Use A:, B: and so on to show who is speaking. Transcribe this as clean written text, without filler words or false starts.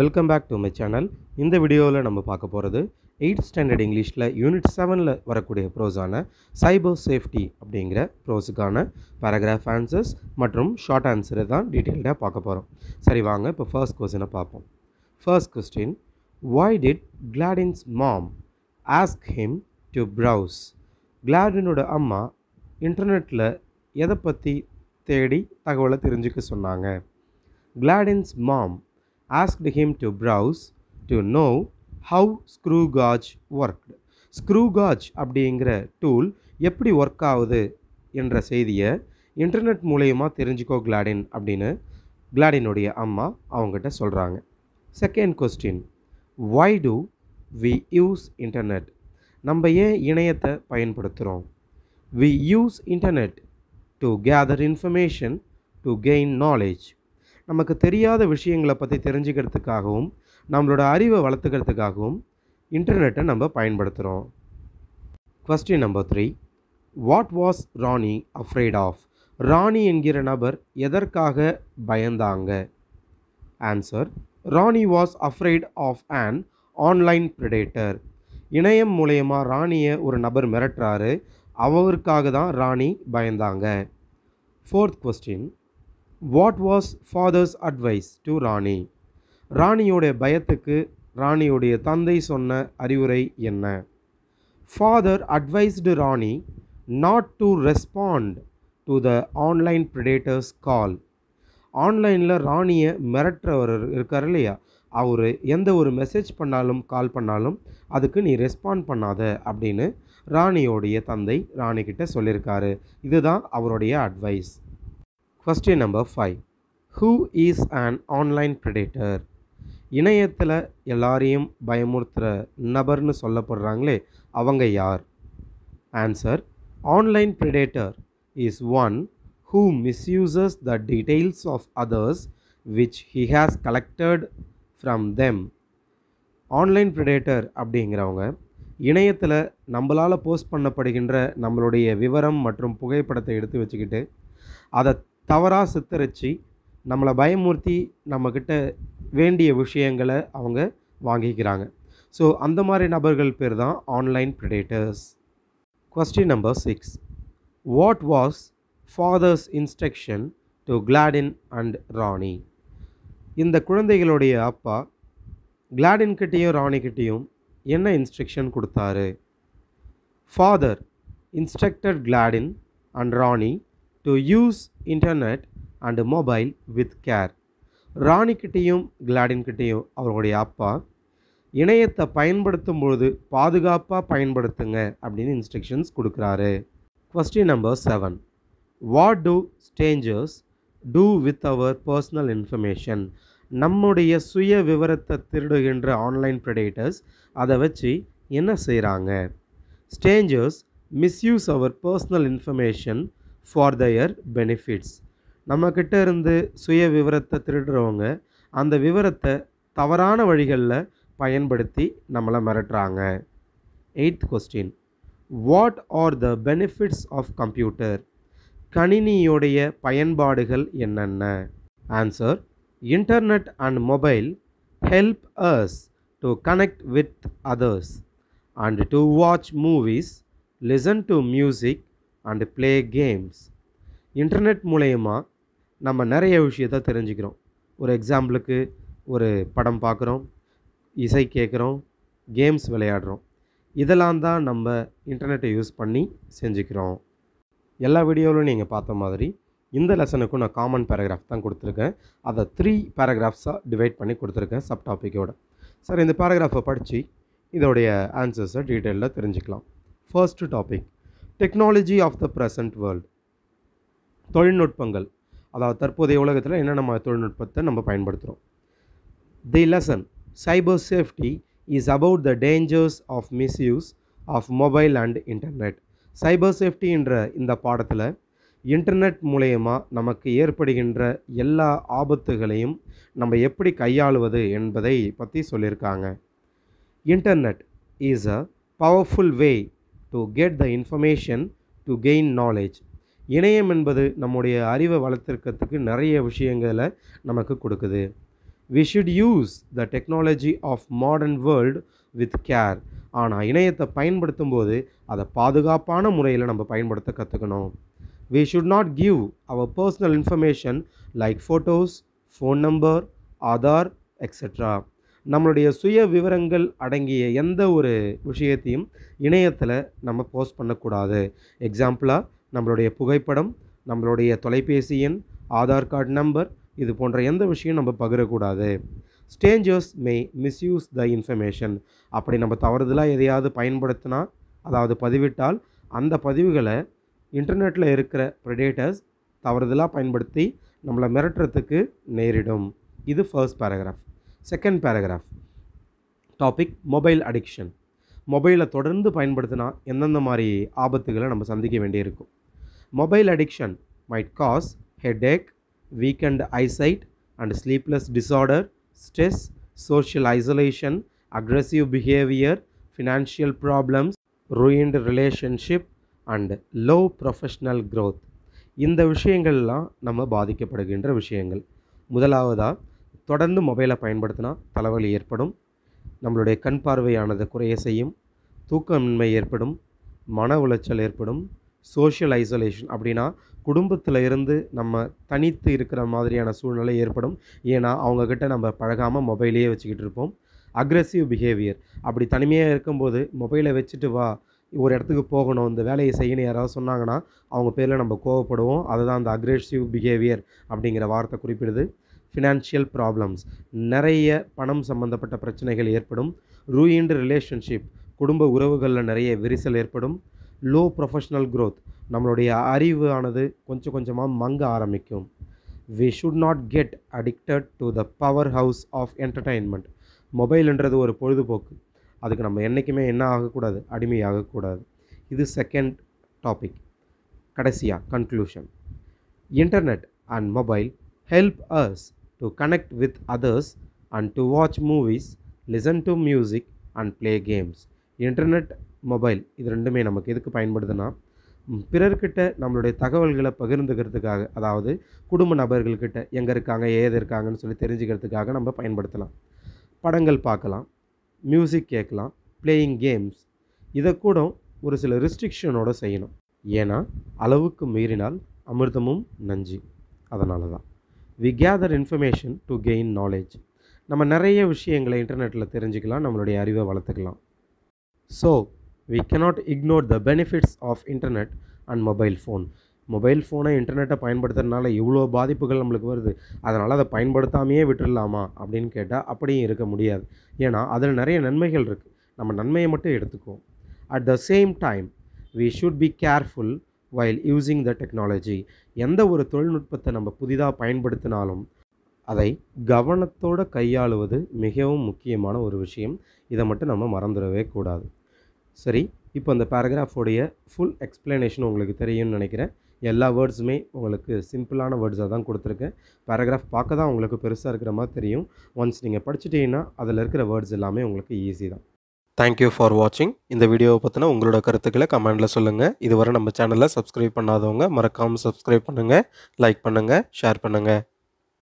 A: Welcome back to my channel. இந்த வீடியோவில் நம்ம பார்க்க போகிறது 8th ஸ்டாண்டர்ட் இங்கிலீஷில் யூனிட் 7ல் வரக்கூடிய ப்ரோஸான சைபர் சேஃப்டி அப்படிங்கிற ப்ரோஸுக்கான பேராகிராஃப் ஆன்சர்ஸ் மற்றும் ஷார்ட் ஆன்சரை தான் டீட்டெயில்டாக பார்க்க போகிறோம். சரி வாங்க இப்போ ஃபர்ஸ்ட் கொஸ்டினை பார்ப்போம். First question, why did Gladyn's mom ask him to browse? கிளாடினோட அம்மா இன்டர்நெட்டில் எதை பற்றி தேடி தகவலை தெரிஞ்சுக்க சொன்னாங்க? Gladyn's mom asked him to browse to know how screw gauge worked. screw gauge அப்படிங்கிற டூல் எப்படி ஒர்க் ஆகுது என்ற செய்தியை இன்டர்நெட் மூலயமா தெரிஞ்சுக்கோ கிளாடின் அப்படின்னு கிளாடினுடைய அம்மா அவங்ககிட்ட சொல்கிறாங்க. Second question, why do we use internet? நம்ம ஏன் இணையத்தை பயன்படுத்துகிறோம்? we use internet to gather information, to gain knowledge. நமக்கு தெரியாத விஷயங்களை பற்றி தெரிஞ்சுக்கிறதுக்காகவும் நம்மளோட அறிவை வளர்த்துக்கிறதுக்காகவும் இன்டர்நெட்டை நம்ம பயன்படுத்துகிறோம். Question number 3, what was Rani afraid of? ராணி என்கிற நபர் எதற்காக பயந்தாங்க? Answer, Rani was afraid of an online predator. இணையம் மூலயமா ராணியை ஒரு நபர் மிரட்டுறாரு, அவருக்காக தான் ராணி பயந்தாங்க. Fourth question, what was father's advice to Rani? ராணியோடைய பயத்துக்கு ராணியோடைய தந்தை சொன்ன அறிவுரை என்ன? Father advised Rani not to respond to the online predators call. ஆன்லைனில் ராணியை மிரட்டுறவர் இருக்கார் இல்லையா, அவர் எந்த ஒரு மெசேஜ் பண்ணாலும் கால் பண்ணாலும் அதுக்கு நீ ரெஸ்பாண்ட் பண்ணாத அப்படின்னு ராணியோடைய தந்தை ராணிக்கிட்ட சொல்லியிருக்காரு. இதுதான் அவருடைய advice. Question number 5, who is an online predator? இணையத்தில் எல்லாரையும் பயமுறுத்துகிற நபர்னு சொல்லப்படுறாங்களே அவங்க யார்? Answer, online predator is one who misuses the details of others which he has collected from them. Online predator அப்படிங்கிறவங்க இணையத்தில் நம்மளால் போஸ்ட் பண்ணப்படுகின்ற நம்மளுடைய விவரம் மற்றும் புகைப்படத்தை எடுத்து வச்சுக்கிட்டு அதை தவறாக சித்தரித்து நம்மளை பயமுறுத்தி நம்மக்கிட்ட வேண்டிய விஷயங்களை அவங்க வாங்கிக்கிறாங்க. ஸோ அந்த மாதிரி நபர்கள் பேர் தான் online predators. Question number 6, what was father's instruction to Claudine and Rani? இந்த குழந்தைகளுடைய அப்பா கிளாடின்கிட்டேயும் ராணிக்கிட்டேயும் என்ன இன்ஸ்ட்ரக்ஷன் கொடுத்தாரு? Father instructed Claudine and Rani to use internet and mobile with care. ராணிக்கிட்டேயும் கிளாடின்கிட்டேயும் அவருடைய அப்பா இணையத்தை பயன்படுத்தும் பொழுது பாதுகாப்பாக பயன்படுத்துங்க அப்படின்னு இன்ஸ்ட்ரக்ஷன்ஸ் கொடுக்குறாரு. Question number 7, what do strangers do with our personal information? நம்முடைய சுய விவரத்தை திருடுகின்ற ஆன்லைன் ப்ரெடேட்டர்ஸ் அதை வச்சு என்ன செய்கிறாங்க? Strangers misuse our personal information for their benefits. நம்மக்கிட்ட இருந்து சுய விவரத்தை திருடுறவங்க அந்த விவரத்தை தவறான வழிகளில் பயன்படுத்தி நம்மளை மிரட்டுறாங்க. 8th question, what are the benefits of computer? கணினியுடைய பயன்பாடுகள் என்னென்ன? Answer, internet and mobile help us to connect with others and to watch movies, listen to music and play games. Internet மூலயமா நம்ம நிறைய விஷயத்தை தெரிஞ்சுக்கிறோம். ஒரு எக்ஸாம்பிளுக்கு ஒரு படம் பார்க்குறோம், இசை கேட்குறோம், கேம்ஸ் விளையாடுறோம். இதெல்லாம் தான் நம்ம இன்டர்நெட்டை யூஸ் பண்ணி செஞ்சுக்கிறோம். எல்லா வீடியோவிலும் நீங்கள் பார்த்த மாதிரி இந்த லெசனுக்கும் நான் காமன் பேராகிராஃப் தான் கொடுத்துருக்கேன். அதை 3 பேராகிராஃப்ஸாக டிவைட் பண்ணி கொடுத்துருக்கேன் சப் டாப்பிக்கோட. சார் இந்த பேராகிராஃபை படித்து இதோடைய ஆன்சர்ஸை டீட்டெயிலில் தெரிஞ்சுக்கலாம். First topic, technology of the present world. தொழில்நுட்பங்கள், அதாவது தற்போதைய உலகத்தில் என்னென்ன தொழில்நுட்பத்தை நம்ம பயன்படுத்துகிறோம். The lesson cyber safety is about the dangers of misuse of mobile and internet. Cyber சேஃப்டின்ற இந்த பாடத்தில் இன்டர்நெட் மூலயமா நமக்கு ஏற்படுகின்ற எல்லா ஆபத்துகளையும் நம்ம எப்படி கையாளுவது என்பதை பற்றி சொல்லியிருக்காங்க. Internet is a powerful way to get the information to gain knowledge. இணையம் என்பது நம்முடைய அறிவை வளர்த்துக்கிறதுக்கு நிறைய விஷயங்களை நமக்கு கொடுக்குது. We should use the technology of modern world with care. ஆனால் இணையத்தை பயன்படுத்தும் போது அதை பாதுகாப்பான முறையில் நம்ம பயன்படுத்த கற்றுக்கணும். We should not give our personal information like photos, phone number, Aadhaar etc. நம்மளுடைய சுய விவரங்கள் அடங்கிய எந்த ஒரு விஷயத்தையும் இணையத்தில் நம்ம போஸ்ட் பண்ணக்கூடாது. எக்ஸாம்பிளாக நம்மளுடைய புகைப்படம், நம்மளுடைய தொலைபேசி எண், ஆதார் கார்டு நம்பர், இது போன்ற எந்த விஷயம் நம்ம பகிரக்கூடாது. Strangers may misuse the information. அப்படி நம்ம தவறுதலாக எதையாவது பயன்படுத்தினா, அதாவது பதிவிட்டால், அந்த பதிவுகளை இன்டர்நெட்டில் இருக்கிற ப்ரெடேட்டர்ஸ் தவறுதலாக பயன்படுத்தி நம்மளை மிரட்டுறதுக்கு நேரிடும். இது first paragraph. Second paragraph topic mobile addiction. மொபைலை தொடர்ந்து பயன்படுத்தினா எந்தெந்த மாதிரி ஆபத்துகளை நம்ம சந்திக்க வேண்டியிருக்கும். Mobile addiction might cause headache, weakened eyesight and sleepless disorder, stress, social isolation, aggressive behavior, financial problems, ruined relationship and low professional growth. இந்த விஷயங்கள்லாம் நம்ம பாதிக்கப்படுகின்ற விஷயங்கள். முதலாவதாக, தொடர்ந்து மொபைலை பயன்படுத்தினா தலைவலி ஏற்படும், நம்மளுடைய கண் பார்வையானது குறைய செய்யும், தூக்கமின்மை ஏற்படும், மன உளைச்சல் ஏற்படும், சோஷியல் ஐசோலேஷன் அப்படின்னா குடும்பத்தில் இருந்து நம்ம தனித்து இருக்கிற மாதிரியான சூழ்நிலை ஏற்படும். ஏன்னா அவங்கக்கிட்ட நம்ம பழகாமல் மொபைலையே வச்சுக்கிட்டு இருப்போம். அக்ரெசிவ் பிஹேவியர், அப்படி தனிமையாக இருக்கும்போது மொபைலை வச்சுட்டு வா, ஒரு இடத்துக்கு போகணும், இந்த வேலையை செய்யணும் யாராவது சொன்னாங்கன்னா அவங்க பேரில் நம்ம கோவப்படுவோம். அதுதான் அந்த அக்ரெசிவ் பிஹேவியர் அப்படிங்கிற வார்த்தை குறிப்பிடுது. ஃபினான்ஷியல் ப்ராப்ளம்ஸ், நிறைய பணம் சம்மந்தப்பட்ட பிரச்சனைகள் ஏற்படும். ரூயின்டு ரிலேஷன்ஷிப், குடும்ப உறவுகளில் நிறைய விரிசல் ஏற்படும். லோ ப்ரொஃபஷ்னல் க்ரோத், நம்மளுடைய அறிவு ஆனது கொஞ்சம் கொஞ்சமாக மங்க ஆரம்பிக்கும். we should not get addicted to the powerhouse of entertainment. மொபைல்ன்றது ஒரு பொழுதுபோக்கு, அதுக்கு நம்ம என்றைக்குமே என்ன ஆகக்கூடாது, அடிமையாகக்கூடாது. இது செகண்ட் டாபிக். கடைசியாக conclusion. Internet and mobile help us to connect with others and to watch movies, listen to music and play games. Internet, mobile இது ரெண்டுமே நமக்கு எதுக்கு பயன்படுதுன்னா, பிறர்கிட்ட நம்மளுடைய தகவல்களை பகிர்ந்துக்கிறதுக்காக, அதாவது குடும்ப நபர்கள்கிட்ட எங்கே இருக்காங்க, ஏது இருக்காங்கன்னு சொல்லி தெரிஞ்சுக்கிறதுக்காக நம்ம பயன்படுத்தலாம். படங்கள் பார்க்கலாம், மியூசிக் கேட்கலாம், பிளேயிங் கேம்ஸ். இதை கூட ஒரு சில ரெஸ்ட்ரிக்ஷனோடு செய்யணும். ஏன்னா அளவுக்கு மீறினால் அமிர்தமும் நஞ்சு. அதனால தான் we gather information to gain knowledge. நம்ம நிறைய விஷயங்களை இன்டர்நெட்டில் தெரிஞ்சுக்கலாம், நம்மளுடைய அறிவை வளர்த்துக்கலாம். So we cannot ignore the benefits of internet and mobile phone. Mobile ஃபோனை இன்டர்நெட்டை பயன்படுத்துறதுனால இவ்வளோ பாதிப்புகள் நம்மளுக்கு வருது, அதனால் அதை பயன்படுத்தாமையே விட்டுடலாமா அப்படின்னு கேட்டால் அப்படியும் இருக்க முடியாது. ஏன்னா அதில் நிறைய நன்மைகள் இருக்குது, நம்ம நன்மையை மட்டும் எடுத்துக்குவோம். At the same time we should be careful while using the technology. எந்த ஒரு தொழில்நுட்பத்தை நம்ம புதிதாக பயன்படுத்தினாலும் அதை கவனத்தோடு கையாளுவது மிகவும் முக்கியமான ஒரு விஷயம். இதை மட்டும் நம்ம மறந்துடவே கூடாது. சரி, இப்போ அந்த பேராகிராஃபோடைய ஃபுல் எக்ஸ்ப்ளனேஷன் உங்களுக்கு தெரியும்னு நினைக்கிறேன். எல்லா வேர்ட்ஸுமே உங்களுக்கு சிம்பிளான வேர்ட்ஸாக தான் கொடுத்துருக்கேன். பேராகிராஃப் பார்க்க தான் உங்களுக்கு பெருசாக இருக்கிற மாதிரி தெரியும். ஒன்ஸ் நீங்கள் படிச்சுட்டீங்கன்னா அதில் இருக்கிற வேர்ட்ஸ் எல்லாமே உங்களுக்கு ஈஸி தான். தேங்க்யூ ஃபார் வாட்சிங். இந்த வீடியோவை பற்றின உங்களோட கருத்துக்களை கமெண்டில் சொல்லுங்கள். இதுவரை நம்ம சேனலை சப்ஸ்கிரைப் பண்ணாதவங்க மறக்காமல் சப்ஸ்கிரைப் பண்ணுங்கள், லைக் பண்ணுங்கள், ஷேர் பண்ணுங்கள்.